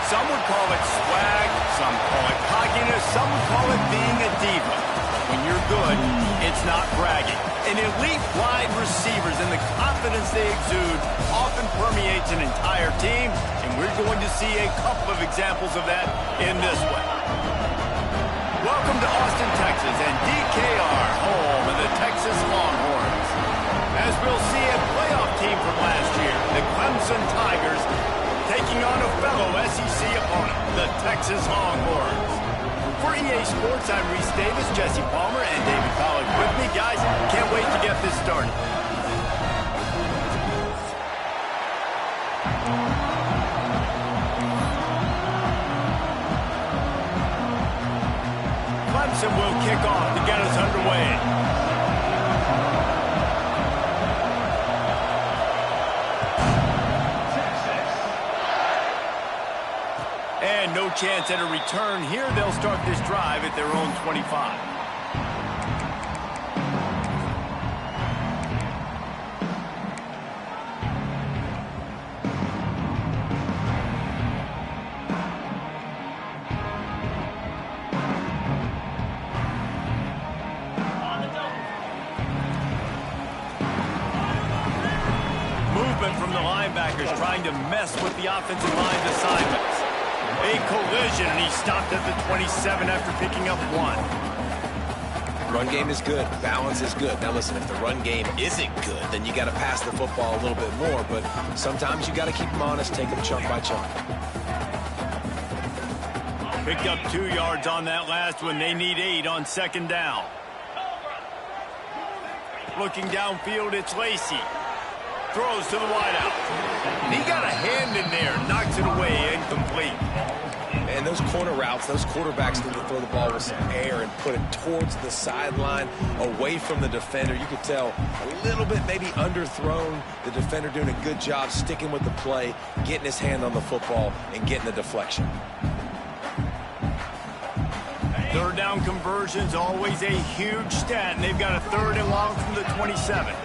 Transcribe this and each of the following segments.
Some would call it swag, some call it cockiness, some would call it being a diva. When you're good, it's not bragging. And elite wide receivers and the confidence they exude often permeates an entire team, and we're going to see a couple of examples of that in this one. Welcome to Austin, Texas, and DKR, home of the Texas Longhorns. As we'll see, a playoff team from last year, the Clemson Tigers, taking on a fellow SEC opponent, the Texas Longhorns. For EA Sports, I'm Reese Davis, Jesse Palmer, and David Pollack with me. Guys, can't wait to get this started. Clemson will kick off to get us underway. And no chance at a return here. They'll start this drive at their own 25. Movement from the linebackers trying to mess with the offensive line's assignments. A collision, and he stopped at the 27 after picking up one. Run game is good. Balance is good. Now listen, if the run game isn't good, then you got to pass the football a little bit more, but sometimes you got to keep them honest, take them chunk by chunk. Picked up 2 yards on that last one. They need 8 on second down. Looking downfield, it's Lacy. Throws to the wideout. He got a hand in there, knocks it away, incomplete. And those corner routes, those quarterbacks need to throw the ball with some air and put it towards the sideline, away from the defender. You could tell a little bit maybe underthrown. The defender doing a good job sticking with the play, getting his hand on the football, and getting the deflection. Third down conversions, always a huge stat, and they've got a 3rd and long from the 27.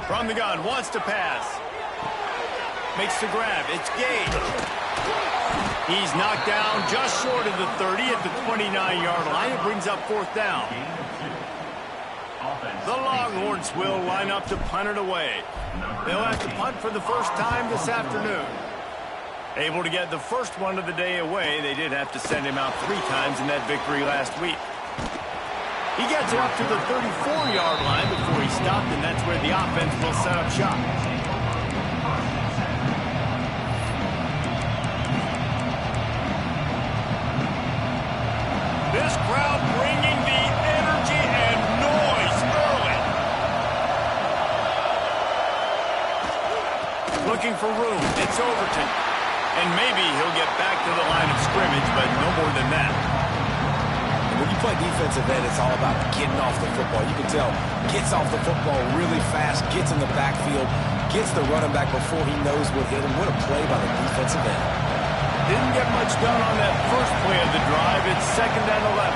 From the gun, wants to pass. Makes the grab. It's Gage. He's knocked down just short of the 30 at the 29-yard line. It brings up 4th down. The Longhorns will line up to punt it away. They'll have to punt for the first time this afternoon. Able to get the first one of the day away. They did have to send him out 3 times in that victory last week. He gets it up to the 34-yard line before he stopped, and that's where the offense will set up shop. This crowd bringing the energy and noise early. Looking for room. It's Overton. And maybe he'll get back to the line of scrimmage, but no more than that. When you play defensive end, it's all about getting off the football. You can tell, gets off the football really fast, gets in the backfield, gets the running back before he knows what hit him. What a play by the defensive end. Didn't get much done on that first play of the drive. It's 2nd and 11.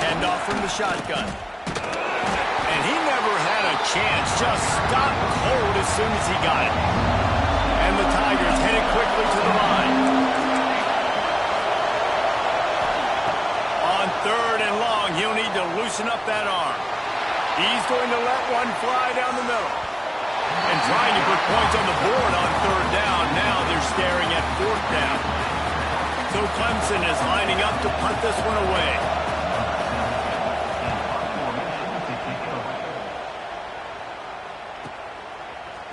Handoff from the shotgun. And he never had a chance. Just stopped cold as soon as he got it. And the Tigers headed quickly to the line. On 3rd and long, he'll need to loosen up that arm. He's going to let one fly down the middle. And trying to put points on the board on 3rd down. Now they're staring at 4th down. So Clemson is lining up to punt this one away.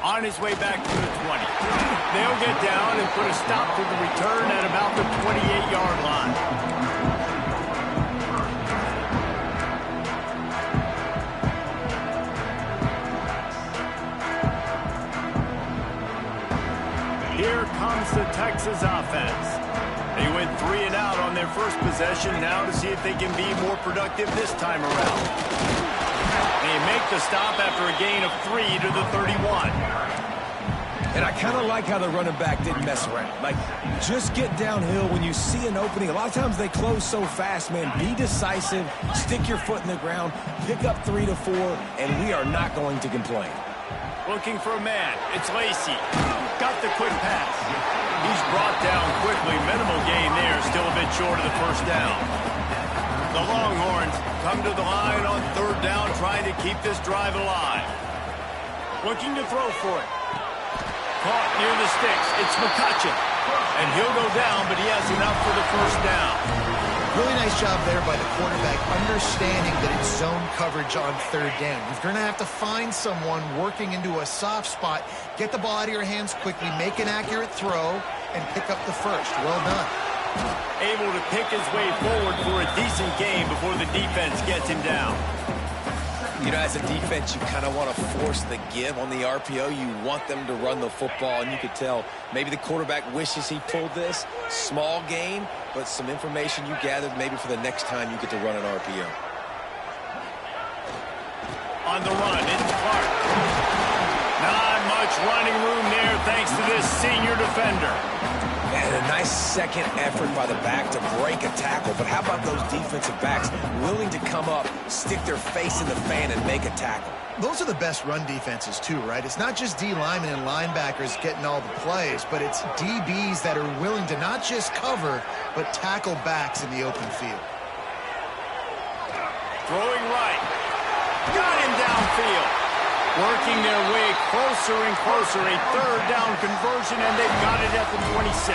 On his way back to the 20. They'll get down and put a stop to the return at about the 28-yard line. Here comes the Texas offense. They went 3 and out on their first possession. Now to see if they can be more productive this time around. They make the stop after a gain of 3 to the 31. And I kind of like how the running back didn't mess around. Like, just get downhill when you see an opening. A lot of times they close so fast, man. Be decisive, stick your foot in the ground, pick up 3 to 4, and we are not going to complain. Looking for a man. It's Lacy. Got the quick pass. He's brought down quickly. Minimal gain there. Still a bit short of the first down. The Longhorns come to the line on 3rd down, trying to keep this drive alive. Looking to throw for it. Caught near the sticks. It's McCutcheon. And he'll go down, but he has enough for the first down. Really nice job there by the quarterback, understanding that it's zone coverage on 3rd down. You're going to have to find someone working into a soft spot, get the ball out of your hands quickly, make an accurate throw, and pick up the first. Well done. Able to pick his way forward for a decent game before the defense gets him down. You know, as a defense, you kind of want to force the give on the RPO. You want them to run the football, and you could tell maybe the quarterback wishes he pulled this. Small gain, but some information you gathered maybe for the next time you get to run an RPO. On the run, it's Clark. Not much running room there thanks to this senior defender. And a nice second effort by the back to break a tackle. But how about those defensive backs willing to come up, stick their face in the fan, and make a tackle? Those are the best run defenses, too, right? It's not just D linemen and linebackers getting all the plays, but it's DBs that are willing to not just cover, but tackle backs in the open field. Throwing right. Got him downfield. Working their way closer and closer. A 3rd down conversion, and they've got it at the 26.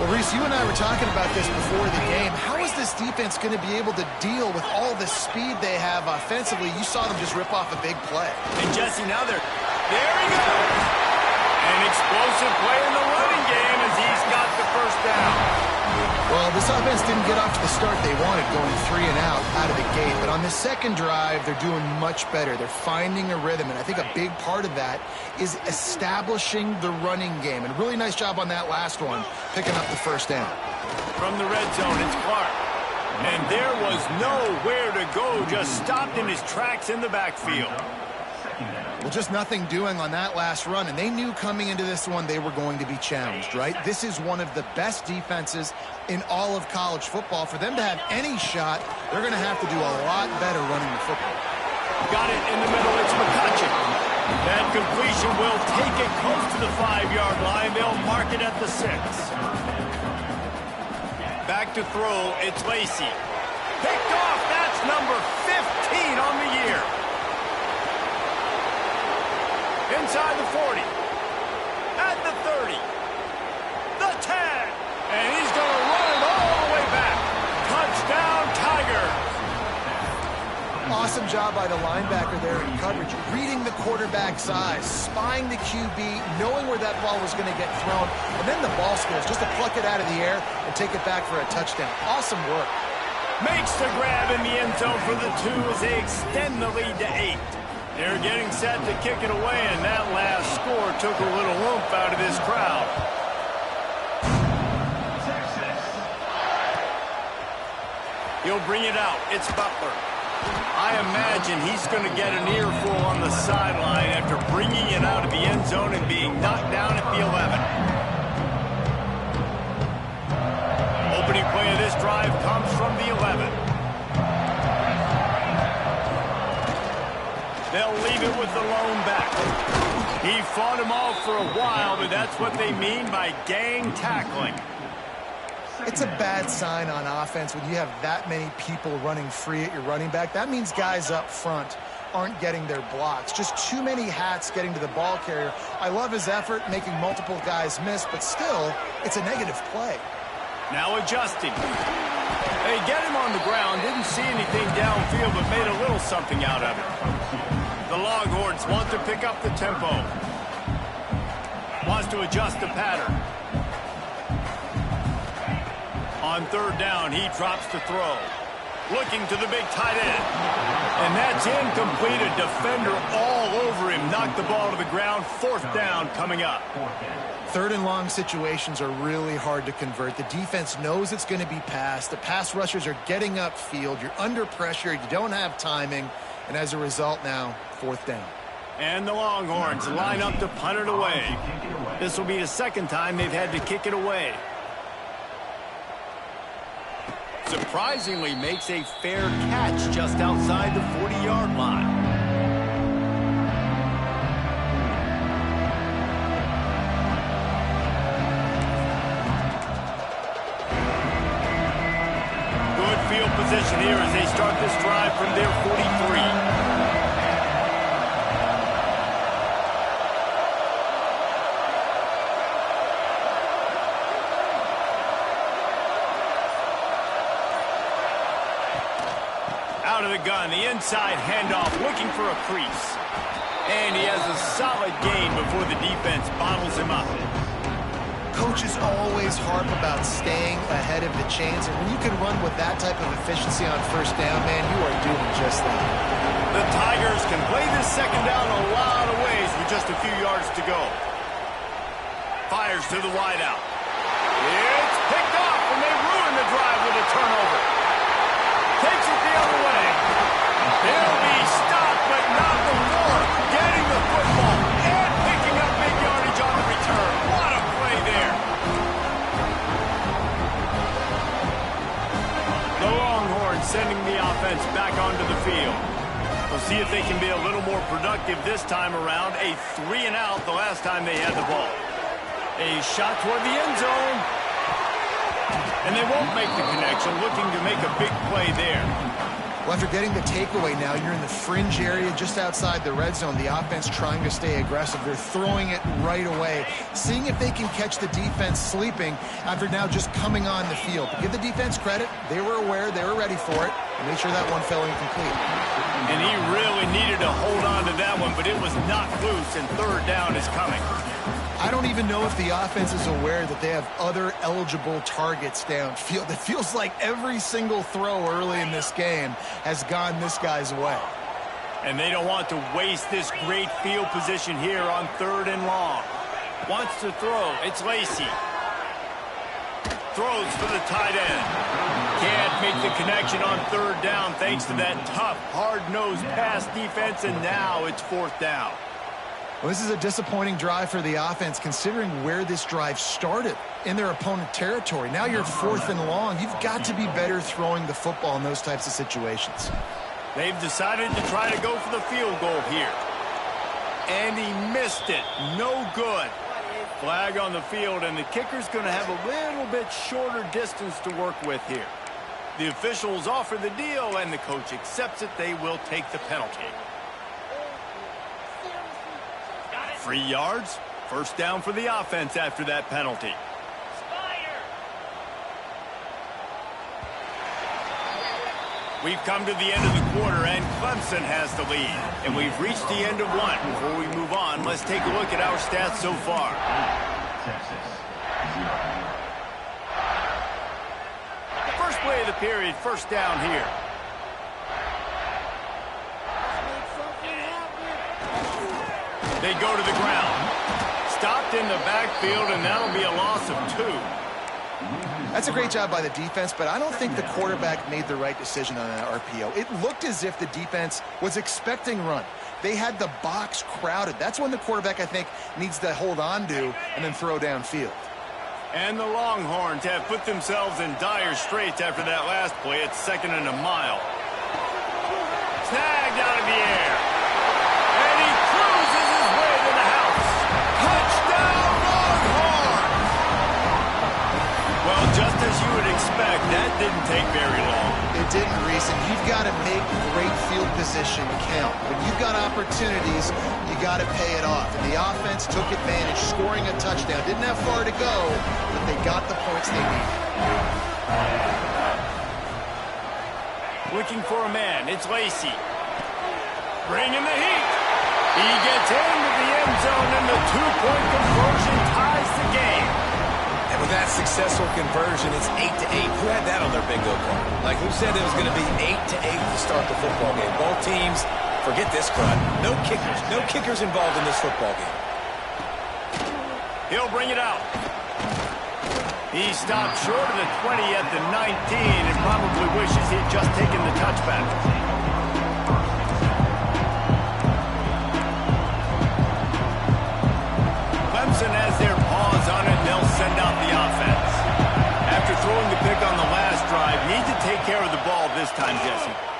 Well, Reese, you and I were talking about this before the game. How is this defense going to be able to deal with all the speed they have offensively? You saw them just rip off a big play. And Jesse, now there he goes. An explosive play in the running game as he's got the first down. Well, this offense didn't get off to the start they wanted, going 3 and out of the gate. But on the second drive, they're doing much better. They're finding a rhythm, and I think a big part of that is establishing the running game. And really nice job on that last one, picking up the first down. From the red zone, it's Clark. And there was nowhere to go, just stopped in his tracks in the backfield. Well, just nothing doing on that last run, and they knew coming into this one they were going to be challenged, right? This is one of the best defenses in all of college football. For them to have any shot, they're going to have to do a lot better running the football. Got it in the middle. It's McCutcheon. That completion will take it close to the 5-yard line. They'll mark it at the 6. Back to throw. It's Lacy. Picked off. That's number 15 on the year. Inside the 40. At the 30. The 10. And he's going to run it all the way back. Touchdown, Tigers. Awesome job by the linebacker there in coverage, reading the quarterback's eyes, spying the QB, knowing where that ball was going to get thrown, and then the ball skills just to pluck it out of the air and take it back for a touchdown. Awesome work. Makes the grab in the end zone for the 2 as they extend the lead to 8. They're getting set to kick it away, and that last score took a little oomph out of this crowd. He'll bring it out. It's Butler. I imagine he's going to get an earful on the sideline after bringing it out of the end zone and being knocked down at the 11. Opening play of this drive comes from the 11. They'll leave it with the lone back. He fought him off for a while, but that's what they mean by gang tackling. It's a bad sign on offense when you have that many people running free at your running back. That means guys up front aren't getting their blocks. Just too many hats getting to the ball carrier. I love his effort, making multiple guys miss, but still, it's a negative play. Now adjusting. They get him on the ground, didn't see anything downfield, but made a little something out of it. The Longhorns want to pick up the tempo. Wants to adjust the pattern. On 3rd down, he drops to throw. Looking to the big tight end. And that's incomplete. A defender all over him. Knocked the ball to the ground. 4th down coming up. 3rd and long situations are really hard to convert. The defense knows it's going to be passed. The pass rushers are getting upfield. You're under pressure. You don't have timing. And as a result now, 4th down. And the Longhorns line up to punt it away. This will be the second time they've had to kick it away. Surprisingly makes a fair catch just outside the 40-yard line. Good field position here as they start this drive from their 43. Out of the gun, the inside handoff, looking for a crease. And he has a solid gain before the defense bottles him up. Coaches always harp about staying ahead of the chains, and when you can run with that type of efficiency on first down, man, you are doing just that. The Tigers can play this second down a lot of ways with just a few yards to go. Fires to the wideout. It's picked off, and they ruin the drive with a turnover. Takes it the other way. They'll be stopped, but not before getting the football and picking up big yardage on the return. What a play there. The Longhorns sending the offense back onto the field. We'll see if they can be a little more productive this time around. A 3-and-out the last time they had the ball. A shot toward the end zone. And they won't make the connection, looking to make a big play there. Well, after getting the takeaway now, you're in the fringe area just outside the red zone. The offense trying to stay aggressive. They're throwing it right away, seeing if they can catch the defense sleeping after now just coming on the field. But give the defense credit. They were aware. They were ready for it. And make sure that one fell incomplete. And he really needed to hold on to that one, but it was knocked loose, and third down is coming. I don't even know if the offense is aware that they have other eligible targets downfield. It feels like every single throw early in this game has gone this guy's way. And they don't want to waste this great field position here on 3rd and long. Wants to throw. It's Lacy. Throws for the tight end. Can't make the connection on 3rd down thanks to that tough, hard-nosed pass defense, and now it's 4th down. Well, this is a disappointing drive for the offense, considering where this drive started in their opponent territory. Now you're 4th and long. You've got to be better throwing the football in those types of situations. They've decided to try to go for the field goal here. And he missed it. No good. Flag on the field, and the kicker's going to have a little bit shorter distance to work with here. The officials offer the deal, and the coach accepts it. They will take the penalty. 3 yards, 1st down for the offense after that penalty. We've come to the end of the quarter, and Clemson has the lead. And we've reached the end of one. Before we move on, let's take a look at our stats so far. First play of the period, 1st down here. They go to the ground. Stopped in the backfield, and that'll be a loss of 2. That's a great job by the defense, but I don't think the quarterback made the right decision on that RPO. It looked as if the defense was expecting run. They had the box crowded. That's when the quarterback, I think, needs to hold on to and then throw downfield. And the Longhorns have put themselves in dire straits after that last play. It's 2nd and a mile. Snagged out of the air. And he cruises his way to the house. Touchdown, Longhorns! Well, just as you would expect, that didn't take very long. It didn't, Reese, and you've got to make great field position count. When you've got opportunities, you got to pay it off. And the offense took advantage, scoring a touchdown. Didn't have far to go, but they got the points they needed. Looking for a man. It's Lacy. Bringing the heat. He gets into the end zone, and the 2-point conversion ties the game. And with that successful conversion, it's 8-8. Who had that on their bingo card? Like, who said it was going to be 8-8 to start the football game? Both teams, forget this crowd. No kickers. No kickers involved in this football game. He'll bring it out. He stopped short of the 20 at the 19 and probably wishes he'd just taken the touchback.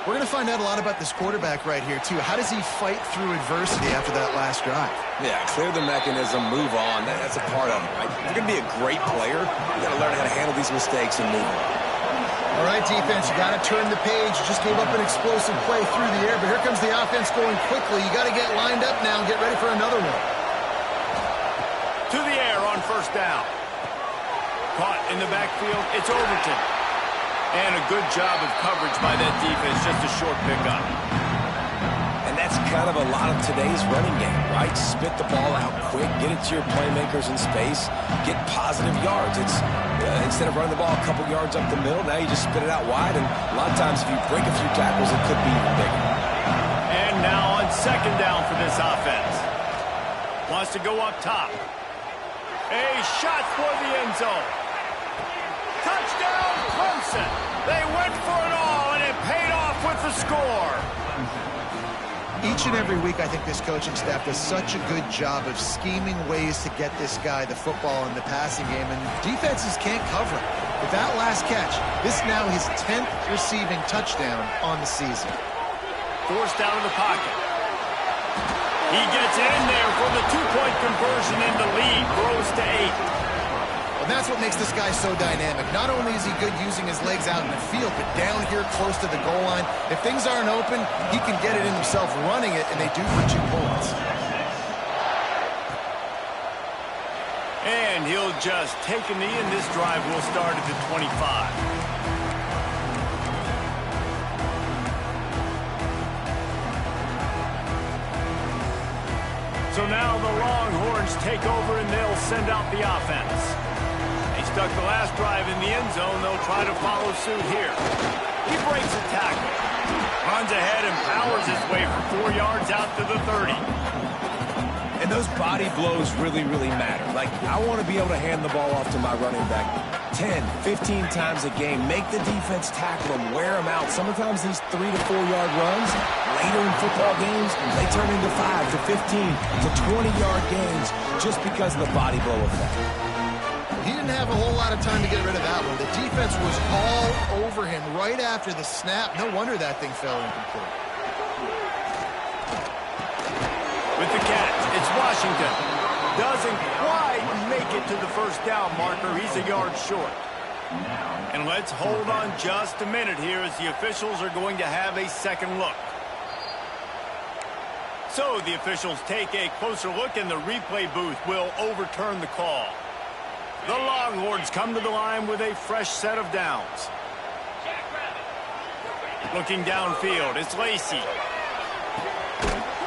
We're going to find out a lot about this quarterback right here, too. How does he fight through adversity after that last drive? Yeah, clear the mechanism, move on. That's a part of it, right? If you're going to be a great player, you got to learn how to handle these mistakes and move on. All right, defense, you got to turn the page. You just gave up an explosive play through the air, but here comes the offense going quickly. You got to get lined up now and get ready for another one. To the air on first down. Caught in the backfield, it's Overton. And a good job of coverage by that defense, just a short pickup. And that's kind of a lot of today's running game, right? Spit the ball out quick, get it to your playmakers in space, get positive yards. It's instead of running the ball a couple yards up the middle, now you just spit it out wide, and a lot of times if you break a few tackles, it could be even bigger. And now on second down for this offense. Wants to go up top. A shot for the end zone. Touchdown, Clemson. They went for it all, and it paid off with the score. Each and every week, I think this coaching staff does such a good job of scheming ways to get this guy the football in the passing game, and defenses can't cover it. With that last catch, this is now his 10th receiving touchdown on the season. Forced out of the pocket. He gets in there for the two-point conversion, and the lead grows to 8. And that's what makes this guy so dynamic. Not only is he good using his legs out in the field, but down here close to the goal line, if things aren't open, he can get it in himself running it, and they do for 2 points. And he'll just take a knee, and this drive will start at the 25. So now the Longhorns take over, and they'll send out the offense. They stuck the last drive in the end zone. They'll try to follow suit here. He breaks a tackle. Runs ahead and powers his way for 4 yards out to the 30. And those body blows really, really matter. Like, I want to be able to hand the ball off to my running back 10, 15 times a game. Make the defense tackle them, wear them out. Sometimes these 3 to 4 yard runs, later in football games, they turn into 5 to 15 to 20-yard gains just because of the body blow effect. He didn't have a whole lot of time to get rid of that one. The defense was all over him right after the snap. No wonder that thing fell incomplete. With the catch, it's Washington. Doesn't quite make it to the first down marker. He's a yard short. And let's hold on just a minute here as the officials are going to have a second look. So the officials take a closer look, and the replay booth will overturn the call. The Longhorns come to the line with a fresh set of downs. Looking downfield, it's Lacey.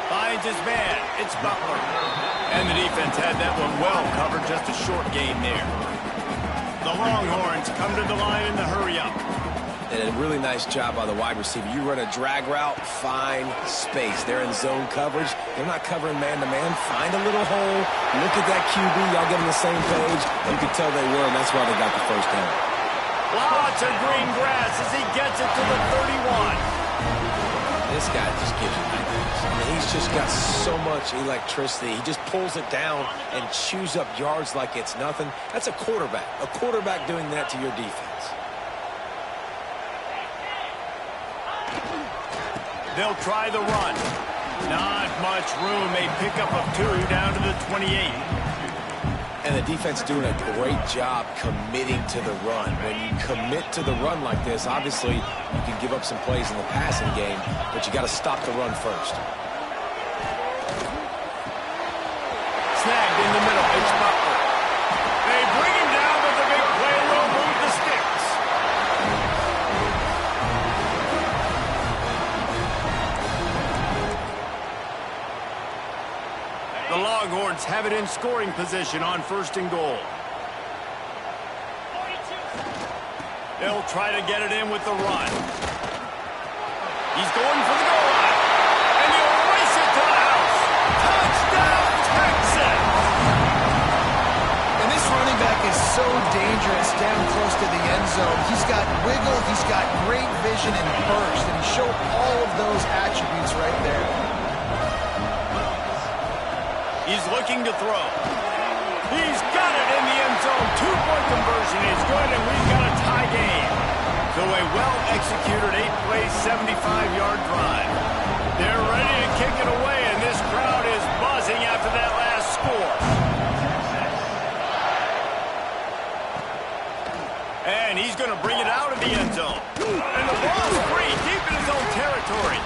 Finds his man, it's Butler. And the defense had that one well covered, just a short gain there. The Longhorns come to the line in the hurry-up. And a really nice job by the wide receiver. You run a drag route, find space. They're in zone coverage. They're not covering man-to-man. Find a little hole. Look at that QB. Y'all get on the same page. You can tell they were, and that's why they got the first down. Lots of green grass as he gets it to the 31. This guy just gives you nightmares. I mean, he's just got so much electricity. He just pulls it down and chews up yards like it's nothing. That's a quarterback. A quarterback doing that to your defense. They'll try the run. Not much room. A pickup of 2 down to the 28. And the defense doing a great job committing to the run. When you commit to the run like this, obviously you can give up some plays in the passing game, but you got to stop the run first. Snagged in the middle. It's Butler. They bring him down, but the big play will move the sticks. The Longhorns have it in scoring position on 1st and goal. They'll try to get it in with the run. He's going for the goal line. And he'll race it to the house. Touchdown, Texas! And this running back is so dangerous down close to the end zone. He's got wiggle, he's got great vision and burst, and he showed all of those attributes right there. He's looking to throw. He's got it in the end zone. 2-point conversion is good, and we've got a tie game. So a well-executed 8-play, 75-yard drive. They're ready to kick it away, and this crowd is buzzing after that last score. And he's going to bring it out of the end zone. And the ball's free, deep in his own territory.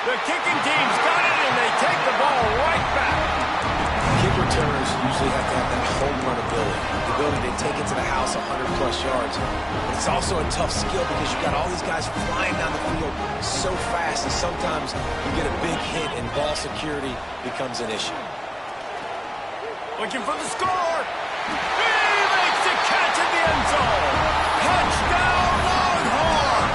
The kicking team's got it, and they take the ball right back. Kick returners usually have to have that home run ability, the ability to take it to the house 100-plus yards. But it's also a tough skill because you've got all these guys flying down the field so fast, and sometimes you get a big hit and ball security becomes an issue. Looking for the score. He makes the catch in the end zone. Touchdown, Longhorn!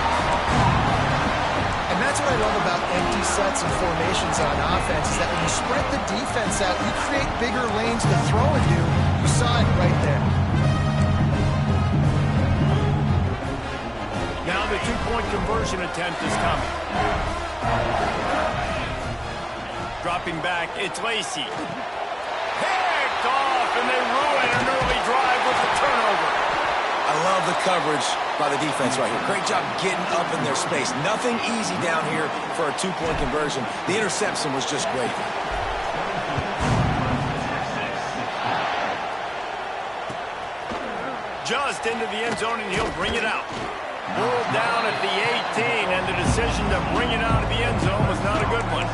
And that's what I love about empty sets and formations on offense, is that when you spread the defense out, you create bigger lanes to throw into. You saw it right there. Now the two-point conversion attempt is coming. Dropping back, it's Lacy. Picked off, and they ruin an early drive with a turnover. I love the coverage by the defense right here. Great job getting up in their space. Nothing easy down here for a two-point conversion. The interception was just great. Just into the end zone, and he'll bring it out. Pulled down at the 18, and the decision to bring it out of the end zone was not a good one.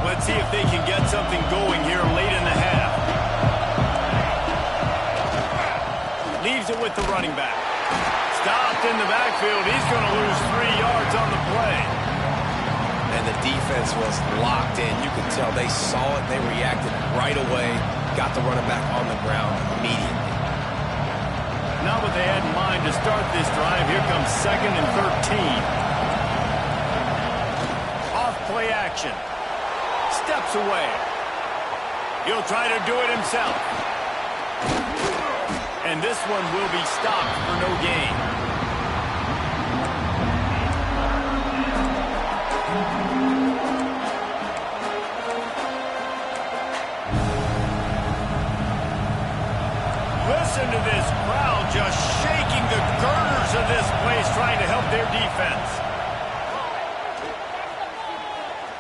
Let's see if they can get something going here late in the half. Leaves it with the running back. Stopped in the backfield. He's going to lose 3 yards on the play. And the defense was locked in. You could tell they saw it. They reacted right away. Got the running back on the ground immediately. Not what they had in mind to start this drive. Here comes 2nd and 13. Off play action. Steps away. He'll try to do it himself. And this one will be stopped for no gain. Listen to this crowd just shaking the girders of this place, trying to help their defense.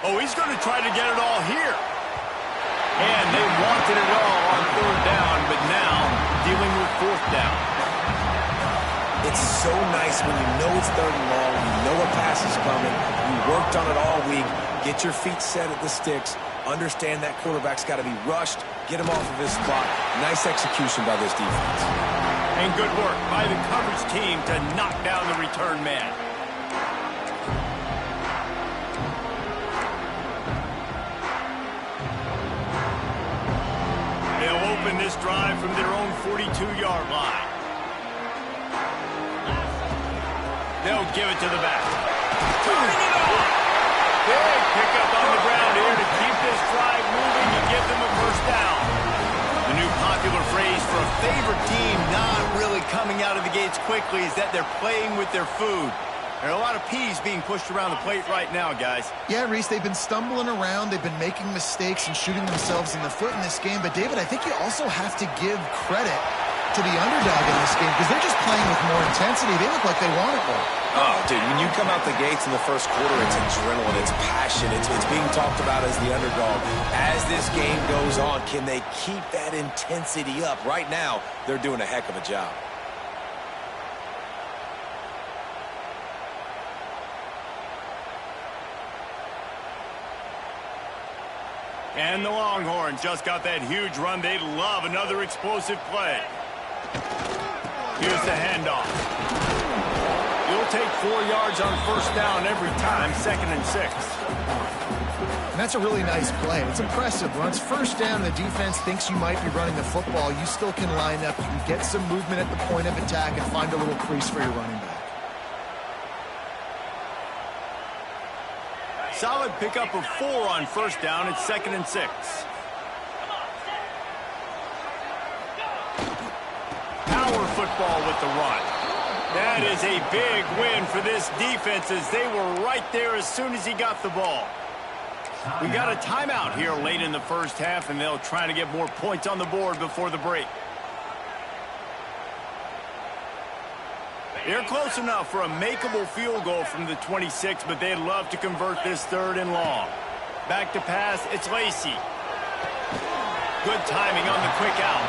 Oh, he's going to try to get it all here. And they wanted it all on 3rd down, but now dealing with 4th down. It's so nice when you know it's 3rd and long, you know a pass is coming, you worked on it all week, get your feet set at the sticks, understand that quarterback's got to be rushed, get him off of his spot. Nice execution by this defense. And good work by the coverage team to knock down the return man. They'll open this drive from their own 42-yard line. They'll give it to the back. Turning it on! Big pickup on the ground here to keep this drive moving and give them a 1st down. The new popular phrase for a favorite team not really coming out of the gates quickly is that they're playing with their food. There are a lot of peas being pushed around the plate right now, guys. Yeah, Reese, they've been stumbling around. They've been making mistakes and shooting themselves in the foot in this game. But, David, I think you also have to give credit to the underdog in this game because they're just playing with more intensity. They look like they want it more. Oh, dude, when you come out the gates in the 1st quarter, it's adrenaline, it's passion, it's being talked about as the underdog. As this game goes on, can they keep that intensity up? Right now, they're doing a heck of a job. And the Longhorns just got that huge run. They love another explosive play. Here's the handoff. You'll take 4 yards on 1st down every time, 2nd and 6. And that's a really nice play. It's impressive. Once 1st down, the defense thinks you might be running the football. You still can line up. You can get some movement at the point of attack and find a little crease for your running back. Solid pickup of 4 on 1st down. It's 2nd and 6. Power football with the run. That is a big win for this defense as they were right there as soon as he got the ball. We got a timeout here late in the first half, and they'll try to get more points on the board before the break. They're close enough for a makeable field goal from the 26, but they'd love to convert this 3rd and long. Back to pass, it's Lacy. Good timing on the quick out.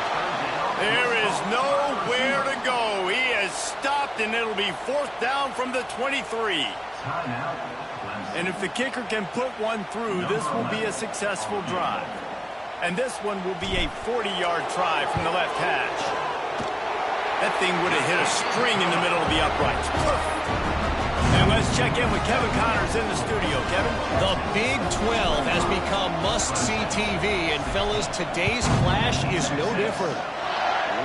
There is nowhere to go. He has stopped, and it'll be 4th down from the 23. And if the kicker can put one through, this will be a successful drive. And this one will be a 40-yard try from the left hash. That thing would have hit a string in the middle of the uprights. Perfect. And let's check in with Kevin Connors in the studio. Kevin? The Big 12 has become must-see TV, and fellas, today's clash is no different.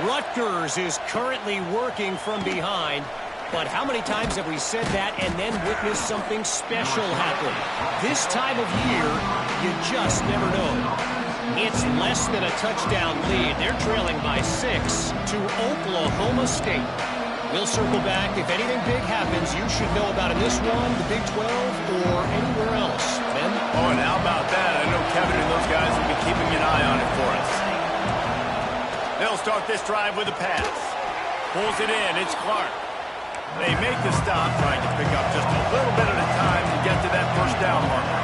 Rutgers is currently working from behind, but how many times have we said that and then witnessed something special happen? This time of year, you just never know. It's less than a touchdown lead. They're trailing by 6 to Oklahoma State. We'll circle back. If anything big happens, you should know about in this one, the Big 12, or anywhere else. Ben? Oh, and how about that? I know Kevin and those guys will be keeping an eye on it for us. They'll start this drive with a pass. Pulls it in. It's Clark. They make the stop, trying to pick up just a little bit at a time to get to that 1st down marker.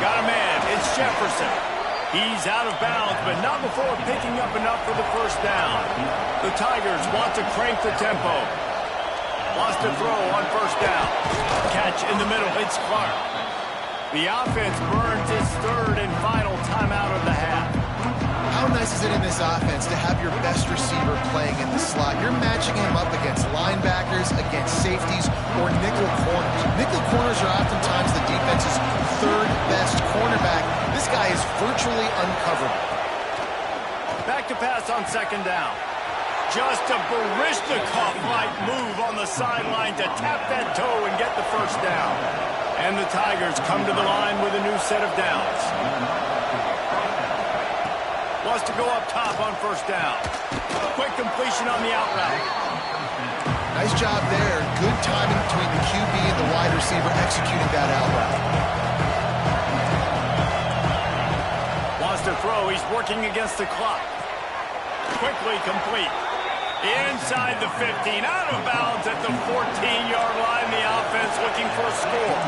Got a man. It's Jefferson. He's out of bounds, but not before picking up enough for the 1st down. The Tigers want to crank the tempo. Lost a throw on 1st down. Catch in the middle. It's Clark. The offense burns its 3rd and final timeout of the half. How nice is it in this offense to have your best receiver playing in the slot? You're matching him up against linebackers, against safeties, or nickel corners. Nickel corners are oftentimes the defense's 3rd best cornerback. This guy is virtually uncoverable. Back to pass on 2nd down. Just a Baryshnikov-like move on the sideline to tap that toe and get the 1st down. And the Tigers come to the line with a new set of downs. Wants to go up top on 1st down. Quick completion on the out route. Nice job there. Good timing between the QB and the wide receiver executing that out route. Wants to throw. He's working against the clock. Quickly complete. Inside the 15. Out of bounds at the 14-yard line. The offense looking for a score.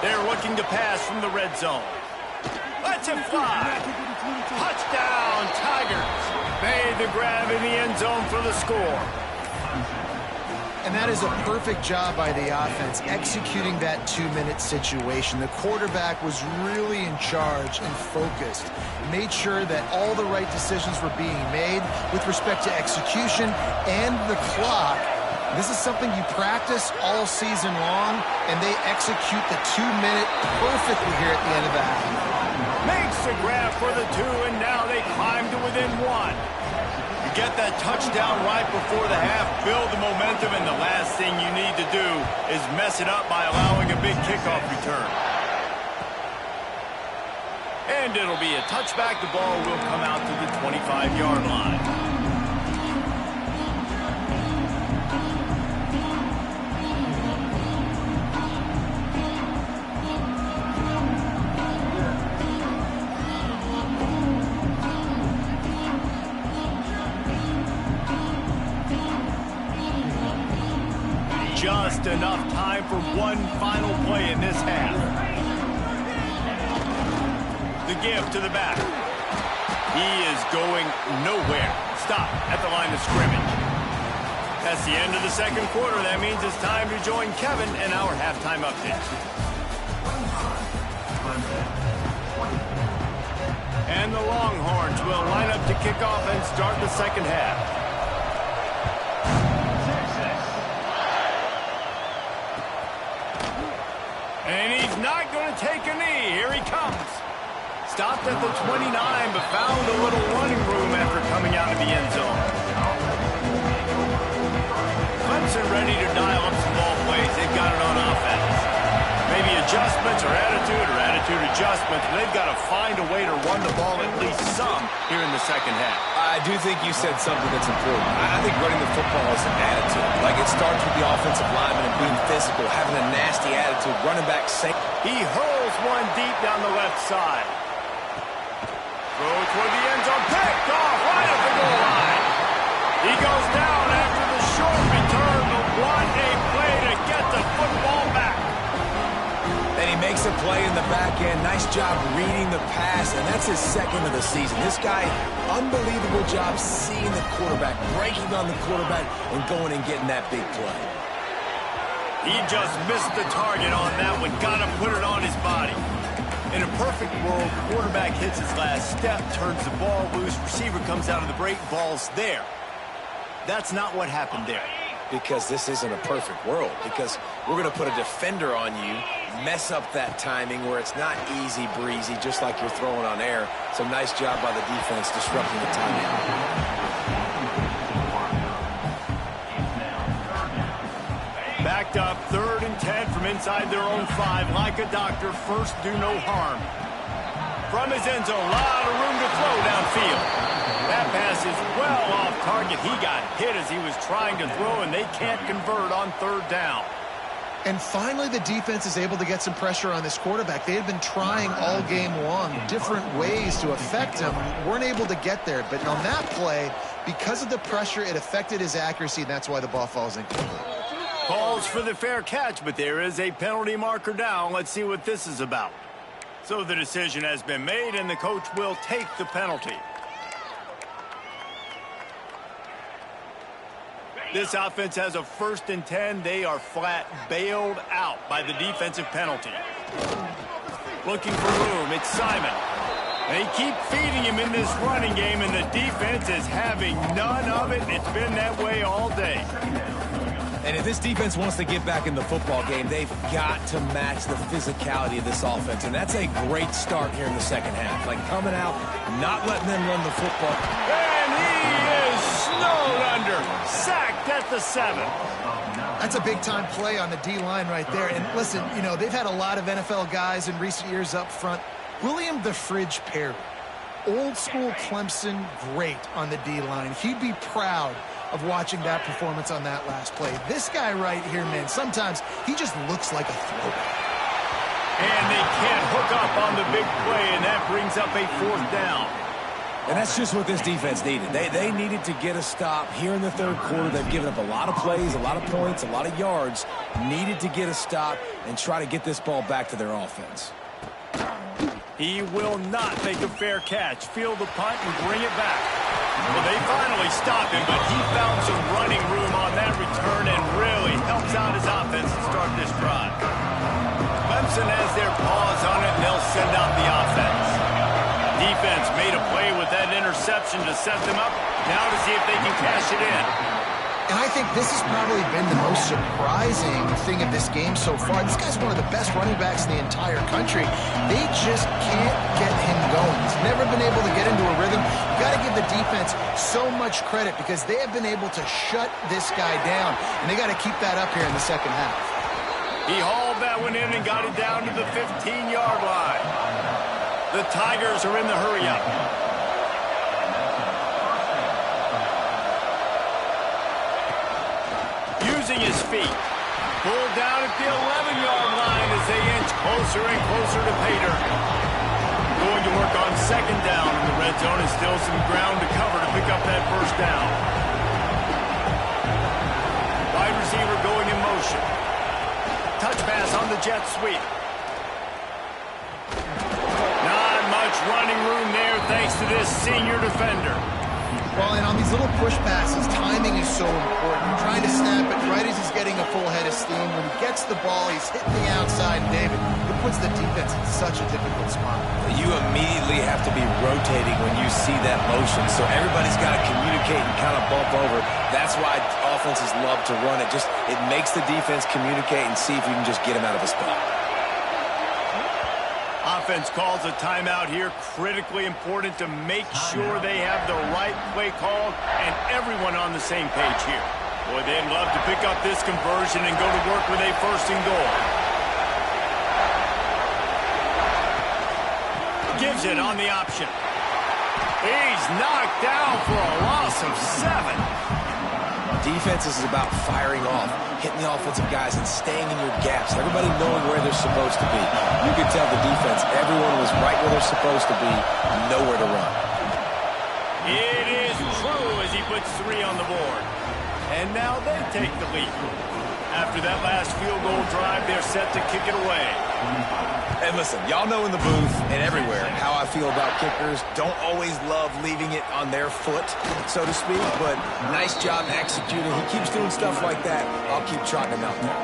They're looking to pass from the red zone. Lets it fly. Touchdown, Tigers. Made the grab in the end zone for the score. And that is a perfect job by the offense, executing that 2-minute situation. The quarterback was really in charge and focused. Made sure that all the right decisions were being made with respect to execution and the clock. This is something you practice all season long, and they execute the 2-minute perfectly here at the end of the half. Makes the grab for the 2, and now they climb to within 1. You get that touchdown right before the half, build the momentum, and the last thing you need to do is mess it up by allowing a big kickoff return. And it'll be a touchback. The ball will come out to the 25-yard line. Just enough time for one final play in this half. The give to the back. He is going nowhere. Stop at the line of scrimmage. That's the end of the 2nd quarter. That means it's time to join Kevin and our halftime update. And the Longhorns will line up to kick off and start the 2nd half. And he's not going to take a knee. Here he comes. Stopped at the 29, but found a little running room after coming out of the end zone. Clemson ready to dial up some ball plays. They've got it on offense. Maybe adjustments or attitude substitute adjustments. They've got to find a way to run the ball at least some here in the second half. I do think you said something that's important. I think running the football is an attitude. Like, it starts with the offensive lineman and being physical, having a nasty attitude, running back safe. He hurls one deep down the left side. Throw toward the end zone. Picked off right at the goal line. He goes down after the short return, but what a play to get the football back. And he makes a play in the back end. Nice job reading the pass, and that's his second of the season. This guy, unbelievable job seeing the quarterback, breaking on the quarterback, and going and getting that big play. He just missed the target on that one. Got to put it on his body. In a perfect world, quarterback hits his last step, turns the ball loose, receiver comes out of the break, ball's there. That's not what happened there. Because this isn't a perfect world. Because we're going to put a defender on you, mess up that timing where it's not easy breezy, just like you're throwing on air. So nice job by the defense disrupting the timeout. Backed up, 3rd and 10 from inside their own 5. Like a doctor, first do no harm. From his end zone, a lot of room to throw downfield. That pass is well off target. He got hit as he was trying to throw, and they can't convert on 3rd down. And finally, the defense is able to get some pressure on this quarterback. They had been trying all game long, different ways to affect him. Weren't able to get there. But on that play, because of the pressure, it affected his accuracy, and that's why the ball falls incomplete. Calls for the fair catch, but there is a penalty marker down. Let's see what this is about. So the decision has been made, and the coach will take the penalty. This offense has a 1st and 10. They are flat bailed out by the defensive penalty. Looking for room. It's Simon. They keep feeding him in this running game, and the defense is having none of it. It's been that way all day. And if this defense wants to get back in the football game, they've got to match the physicality of this offense. And that's a great start here in the second half. Like, coming out, not letting them run the football. And he is snowed under. Sacked at the 7. That's a big-time play on the D-line right there. And listen, you know, they've had a lot of NFL guys in recent years up front. William the Fridge Perry, old-school Clemson great on the D-line. He'd be proud of watching that performance on that last play. This guy right here, man, sometimes he just looks like a throwback. And they can't hook up on the big play, and that brings up a 4th down. And that's just what this defense needed. They needed to get a stop here in the 3rd quarter. They've given up a lot of plays, a lot of points, a lot of yards. Needed to get a stop and try to get this ball back to their offense. He will not make a fair catch. Field the punt and bring it back. Well, they finally stopped him, but he found some running room on that return and really helps out his offense to start this drive. Clemson has their paws on it, and they'll send out the offense. Defense made a play with that interception to set them up. Now to see if they can cash it in. And I think this has probably been the most surprising thing of this game so far. This guy's one of the best running backs in the entire country. They just can't get him going. He's never been able to get into a rhythm. You got to give the defense so much credit because they have been able to shut this guy down, and they got to keep that up here in the second half. He hauled that one in and got it down to the 15-yard line. The Tigers are in the hurry-up. Using his feet. Pulled down at the 11-yard line as they inch closer and closer to pay dirt. Going to work on 2nd down in the red zone and still some ground to cover to pick up that 1st down. Wide receiver going in motion. Touch pass on the jet sweep. Not much running room there thanks to this senior defender. Well, and on these little push passes, timing is so important. Trying to snap it right as he's getting a full head of steam. When he gets the ball, he's hitting the outside, David. It puts the defense in such a difficult spot. You immediately have to be rotating when you see that motion, so everybody's got to communicate and kind of bump over. That's why offenses love to run it. It makes the defense communicate and see if you can just get him out of a spot. Offense calls a timeout here. Critically important to make sure they have the right play called and everyone on the same page here. Boy, they'd love to pick up this conversion and go to work with a 1st and goal. gives it on the option. He's knocked down for a loss of 7. Defense is about firing off, hitting the offensive guys and staying in your gaps. Everybody knowing where they're supposed to be. You can tell the defense, everyone was right where they're supposed to be, nowhere to run. It is true as he puts 3 on the board. And now they take the lead. After that last field goal drive, they're set to kick it away. And listen, y'all know in the booth and everywhere how I feel about kickers. Don't always love leaving it on their foot, so to speak, but nice job executing. He keeps doing stuff like that. I'll keep trotting him out there.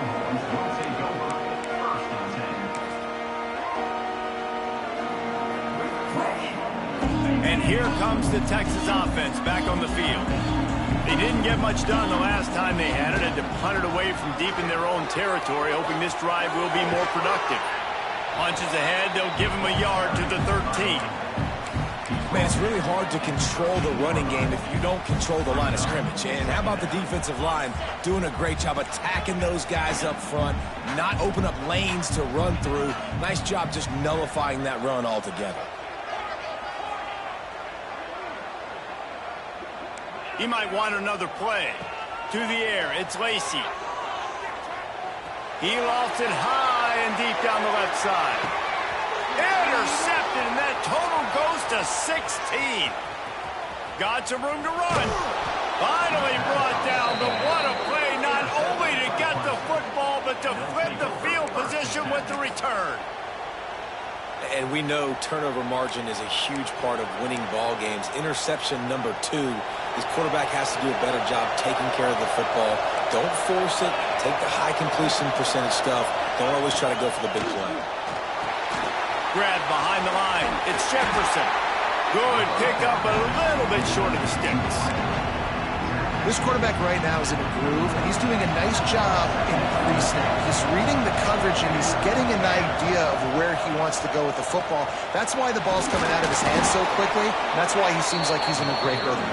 And here comes the Texas offense back on the field. They didn't get much done the last time they had it, had to punt it away from deep in their own territory, hoping this drive will be more productive. Punches ahead, they'll give him a yard to the 13. Man, it's really hard to control the running game if you don't control the line of scrimmage. And how about the defensive line doing a great job attacking those guys up front, not open up lanes to run through. Nice job just nullifying that run altogether. He might want another play. To the air, it's Lacy. He lofts it high and deep down the left side. Intercepted, and that total goes to 16. Got some room to run. Finally brought down, but what a play, not only to get the football, but to flip the field position with the return. And we know turnover margin is a huge part of winning ball games. Interception number 2. His quarterback has to do a better job taking care of the football. Don't force it. Take the high completion percentage stuff. Don't always try to go for the big play. Grab behind the line. It's Jefferson. Good pickup, but a little bit short of the sticks. This quarterback right now is in a groove, and he's doing a nice job in pre-snap. He's reading the coverage, and he's getting an idea of where he wants to go with the football. That's why the ball's coming out of his hands so quickly. And that's why he seems like he's in a great rhythm.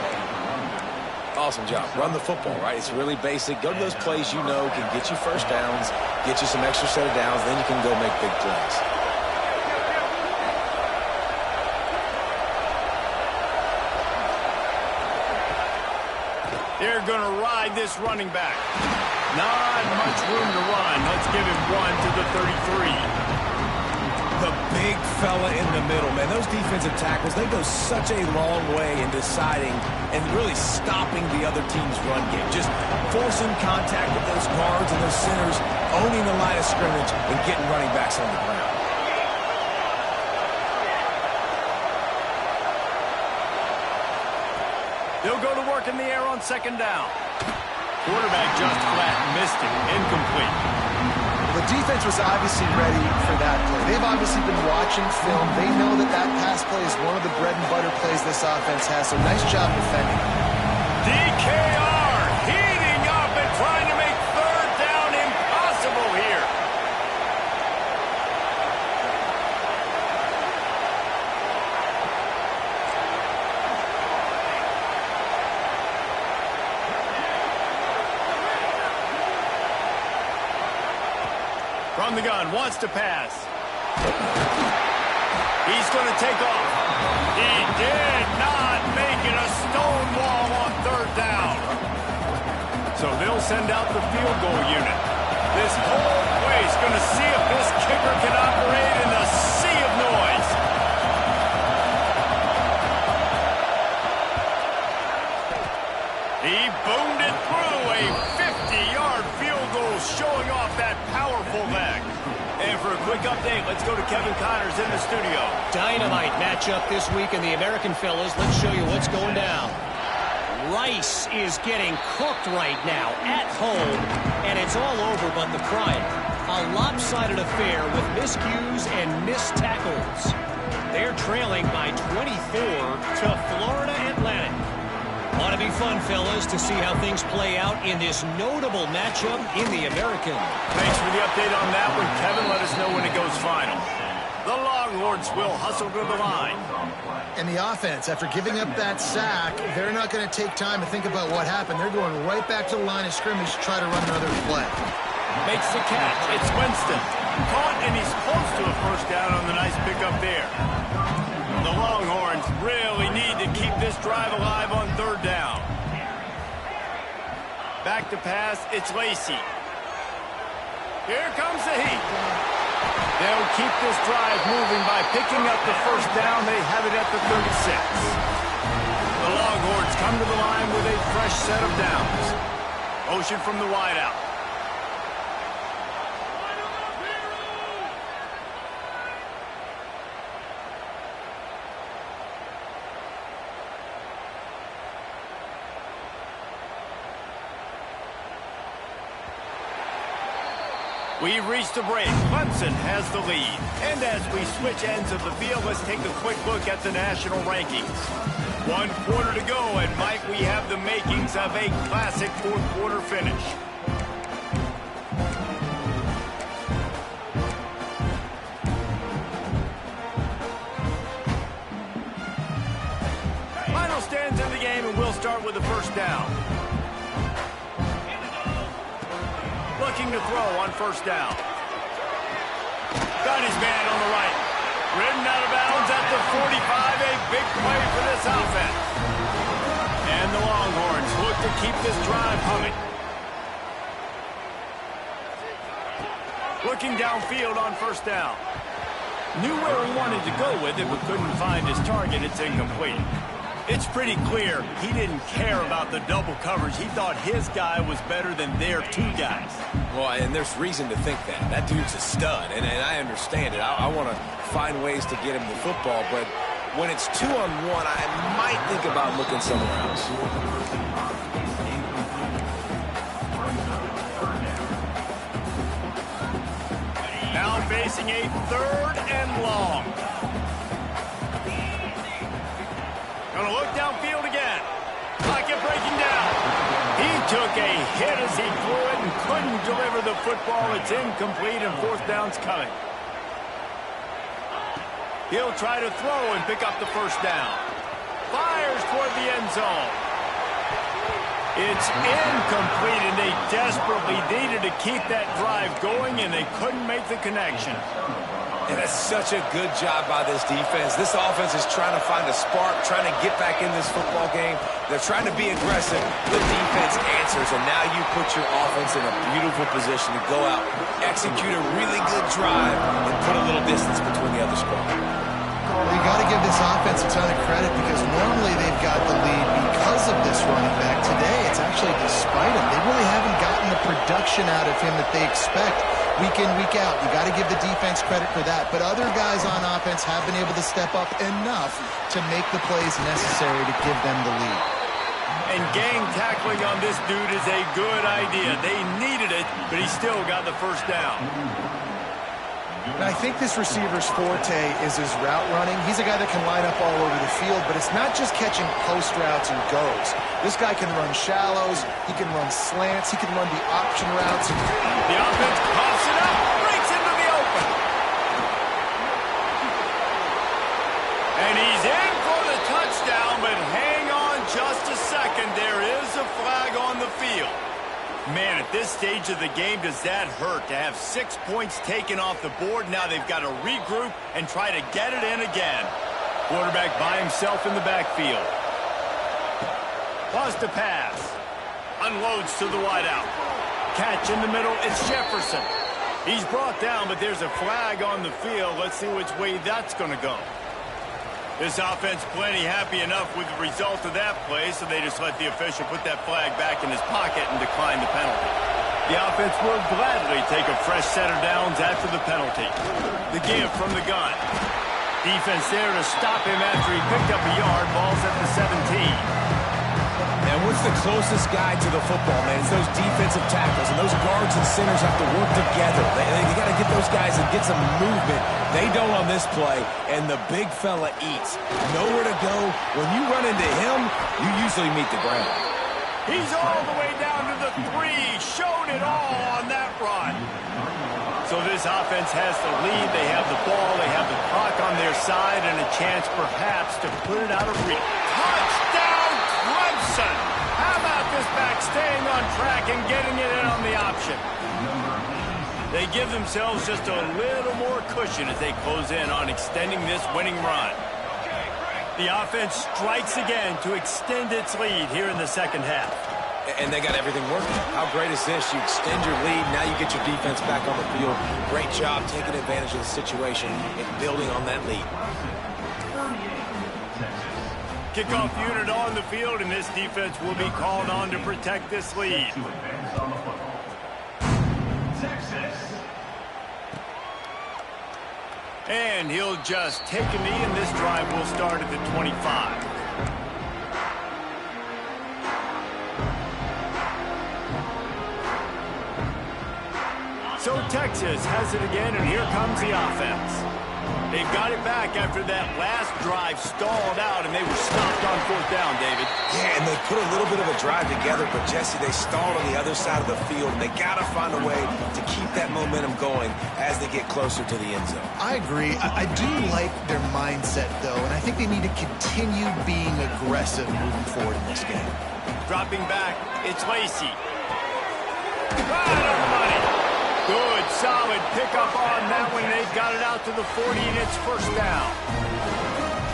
Awesome job. Run the football, right? It's really basic. Go to those plays you know can get you first downs, get you some extra set of downs, then you can go make big plays. They're going to ride this running back. Not much room to run. Let's give him 1 to the 33. The big fella in the middle, man. Those defensive tackles, they go such a long way in deciding and really stopping the other team's run game. Just forcing contact with those guards and those centers, owning the line of scrimmage, and getting running backs on the ground. They'll go to work in the air on second down. Quarterback just flat missed it. Incomplete. The defense was obviously ready for that play. They've obviously been watching film. They know that that pass play is one of the bread and butter plays this offense has, so nice job defending. DKR heating up and trying to make third down impossible here. From the gun, wants to pass. He's going to take off. He did not make it a stone wall on third down. So they'll send out the field goal unit. This whole place going to see if this kicker can operate in the sea of noise. He boomed it through a 50-yard field goal, showing off that powerful leg. And for a quick update, let's go to Kevin Connors in the studio. Dynamite matchup this week in the American, fellas. Let's show you what's going down. Rice is getting cooked right now at home, and it's all over but the crying. A lopsided affair with miscues and missed tackles. They're trailing by 24 to Florida Atlantic. Ought to be fun, fellas, to see how things play out in this notable matchup in the American. Thanks for the update on that one, Kevin. Let us know when it goes final. The Longhorns will hustle to the line. And the offense, after giving up that sack, they're not going to take time to think about what happened. They're going right back to the line of scrimmage to try to run another play. Makes the catch. It's Winston. Caught, and he's close to a first down on the nice pickup there. The Longhorns really need to keep this drive alive on third down. Back to pass, it's Lacy. Here comes the heat. They'll keep this drive moving by picking up the first down. They have it at the 36. The Longhorns come to the line with a fresh set of downs. Motion from the wideout. We've reached a break. Clemson has the lead. And as we switch ends of the field, let's take a quick look at the national rankings. 1 quarter to go, and Mike, we have the makings of a classic fourth quarter finish. Final stands in the game, and we'll start with the first down. Looking to throw on first down. Got his man on the right. Ridden out of bounds at the 45. A big play for this offense. And the Longhorns look to keep this drive humming. Looking downfield on first down. Knew where he wanted to go with it, but couldn't find his target. It's incomplete. It's pretty clear he didn't care about the double coverage. He thought his guy was better than their 2 guys. Well, and there's reason to think that. That dude's a stud, and I understand it. I want to find ways to get him the football, but when it's 2-on-1, I might think about looking somewhere else. Now facing a 3rd and long. Gonna look downfield again. Pocket breaking down. He took a hit as he threw it and couldn't deliver the football. It's incomplete and 4th down's coming. He'll try to throw and pick up the first down. Fires toward the end zone. It's incomplete, and they desperately needed to keep that drive going, and they couldn't make the connection. And that's such a good job by this defense. This offense is trying to find a spark, trying to get back in this football game. They're trying to be aggressive. The defense answers, and now you put your offense in a beautiful position to go out, execute a really good drive, and put a little distance between the other squad. Well, you got to give this offense a ton of credit because normally they've got the lead because of this running back. Today, it's actually despite him. They really haven't gotten the production out of him that they expect week in, week out. You got to give the defense credit for that. But other guys on offense have been able to step up enough to make the plays necessary to give them the lead. And gang tackling on this dude is a good idea. They needed it, but he still got the first down. And I think this receiver's forte is his route running. He's a guy that can line up all over the field, but it's not just catching post routes and goes. This guy can run shallows, he can run slants, he can run the option routes. The offense coughs it up, breaks into the open. And he's in for the touchdown, but hang on just a second. There is a flag on the field. Man, at this stage of the game, does that hurt to have 6 points taken off the board? Now they've got to regroup and try to get it in again. Quarterback by himself in the backfield. Pause to pass. Unloads to the wideout. Catch in the middle, it's Jefferson. He's brought down, but there's a flag on the field. Let's see which way that's going to go. This offense plenty happy enough with the result of that play, so they just let the official put that flag back in his pocket and decline the penalty. The offense will gladly take a fresh set of downs after the penalty. The give from the gun. Defense there to stop him after he picked up a yard. Ball's at the 17. And what's the closest guy to the football, man? It's those defensive tackles, and those guards and centers have to work together. They got to get those guys and get some movement. They don't on this play, and the big fella eats. Nowhere to go. When you run into him, you usually meet the ground. He's all the way down to the 3. Showed it all on that run. So this offense has the lead. They have the ball. They have the clock on their side and a chance perhaps to put it out of reach. Touchdown, Clemson! How about this back staying on track and getting it in on the option? They give themselves just a little more cushion as they close in on extending this winning run. The offense strikes again to extend its lead here in the second half. And they got everything working. How great is this? You extend your lead, now you get your defense back on the field. Great job taking advantage of the situation and building on that lead. Kickoff unit on the field, and this defense will be called on to protect this lead. And he'll just take a knee, and this drive will start at the 25. So Texas has it again, and here comes the offense. They've got it back after that last drive stalled out, and they were stopped on fourth down, David. Yeah, and they put a little bit of a drive together, but, Jesse, they stalled on the other side of the field, and they got to find a way to keep that momentum going as they get closer to the end zone. I agree. I do like their mindset, though, and I think they need to continue being aggressive moving forward in this game. Dropping back, it's Lacy. Right on the money. Good, solid pickup on that one. They've got it out to the 40, and it's first down.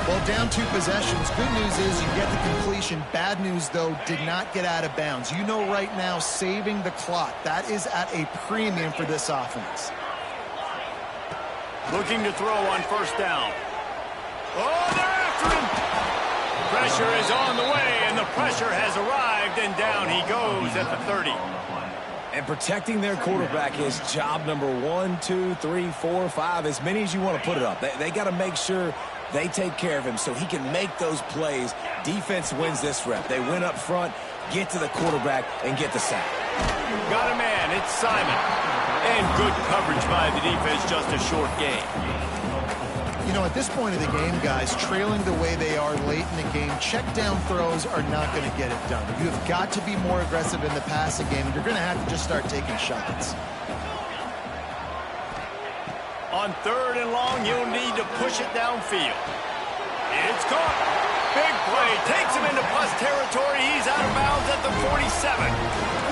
Well, down 2 possessions. Good news is you get the completion. Bad news, though, did not get out of bounds. You know right now, saving the clock, that is at a premium for this offense. Looking to throw on first down. Oh, they're after him. Pressure is on the way, and the pressure has arrived, and down he goes at the 30. And protecting their quarterback is job number 1, 2, 3, 4, 5, as many as you want to put it up. They got to make sure they take care of him so he can make those plays. Defense wins this rep. They win up front, get to the quarterback, and get the sack. Got a man. It's Simon. And good coverage by the defense, just a short game. You know, at this point of the game, guys, trailing the way they are late in the game, check down throws are not going to get it done. You've got to be more aggressive in the passing game, and you're going to have to just start taking shots. On third and long, you'll need to push it downfield. It's caught. Big play. Takes him into plus territory. He's out of bounds at the 47.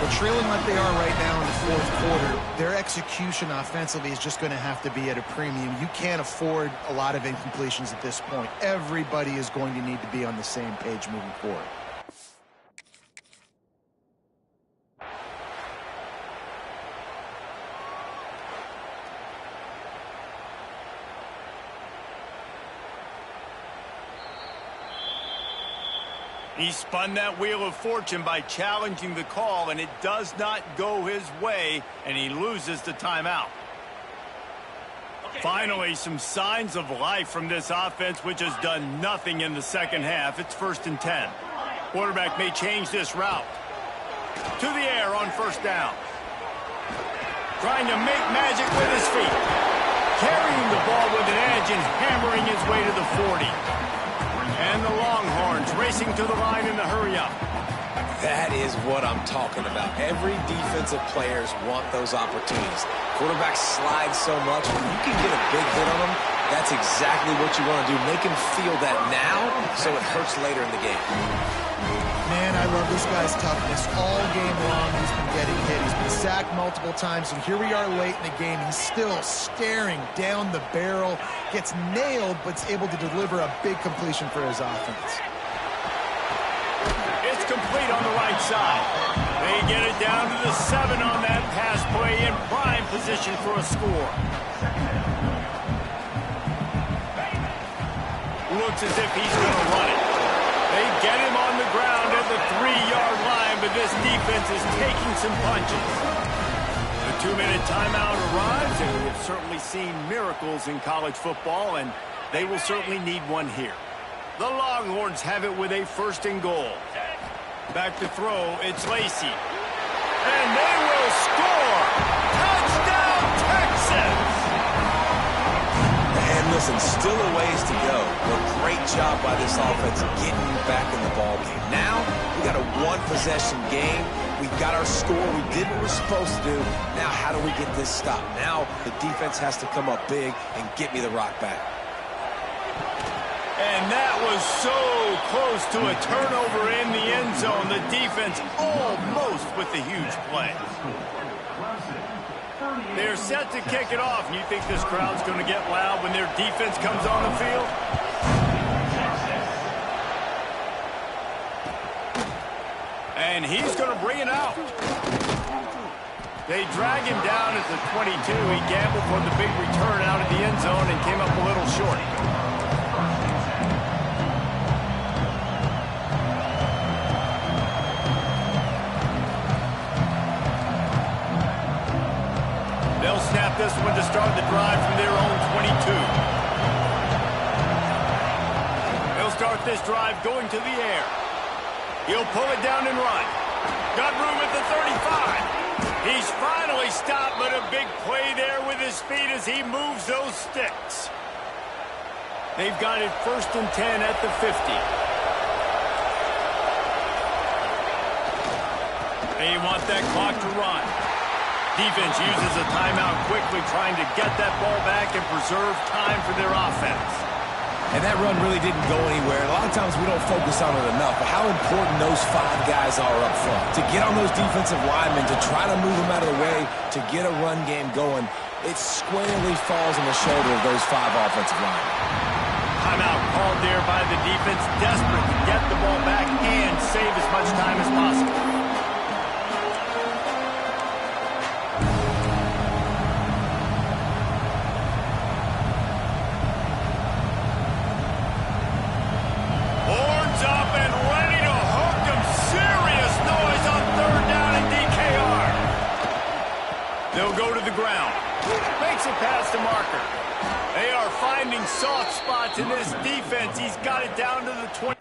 But trailing like they are right now in the fourth quarter, their execution offensively is just going to have to be at a premium. You can't afford a lot of incompletions at this point. Everybody is going to need to be on the same page moving forward. He spun that wheel of fortune by challenging the call, and it does not go his way, and he loses the timeout. Finally, some signs of life from this offense, which has done nothing in the second half. It's 1st and 10. Quarterback may change this route. To the air on first down. Trying to make magic with his feet. Carrying the ball with an edge and hammering his way to the 40. And the Longhorns racing to the line in the hurry-up. That is what I'm talking about. Every defensive players want those opportunities. Quarterbacks slide so much. When you can get a big hit on them, that's exactly what you want to do. Make him feel that now so it hurts later in the game. Man, I love this guy's toughness. All game long, he's been getting hit. He's been sacked multiple times, and here we are late in the game. He's still staring down the barrel, gets nailed, but's able to deliver a big completion for his offense. It's complete on the right side. They get it down to the 7 on that pass play in prime position for a score. Looks as if he's going to run it. They get him on the ground at the 3-yard line, but this defense is taking some punches. The 2-minute timeout arrives, and we've certainly seen miracles in college football, and they will certainly need one here. The Longhorns have it with a 1st and goal. Back to throw, it's Lacy. And they will score! Touchdown, Texas! And listen, still a ways to go, but great job by this offense getting you back in the ball game. Now, we got a 1-possession game. We got our score. We did what we're supposed to do. Now, how do we get this stopped? Now, the defense has to come up big and get me the rock back. And that was so close to a turnover in the end zone. The defense almost with the huge play. They're set to kick it off. And you think this crowd's going to get loud when their defense comes on the field? And he's going to bring it out. They drag him down at the 22. He gambled for the big return out of the end zone and came up a little short. They'll snap this one to start the drive from their own 22. They'll start this drive going to the air. He'll pull it down and run. Got room at the 35. He's finally stopped, but a big play there with his speed as he moves those sticks. They've got it 1st and 10 at the 50. They want that clock to run. Defense uses a timeout quickly, trying to get that ball back and preserve time for their offense. And that run really didn't go anywhere. A lot of times we don't focus on it enough, but how important those 5 guys are up front. To get on those defensive linemen, to try to move them out of the way, to get a run game going, it squarely falls on the shoulder of those 5 offensive linemen. Timeout called there by the defense, desperate to get the ball back and save as much time as possible. They'll go to the ground. Makes it past the marker. They are finding soft spots in this defense. He's got it down to the 20.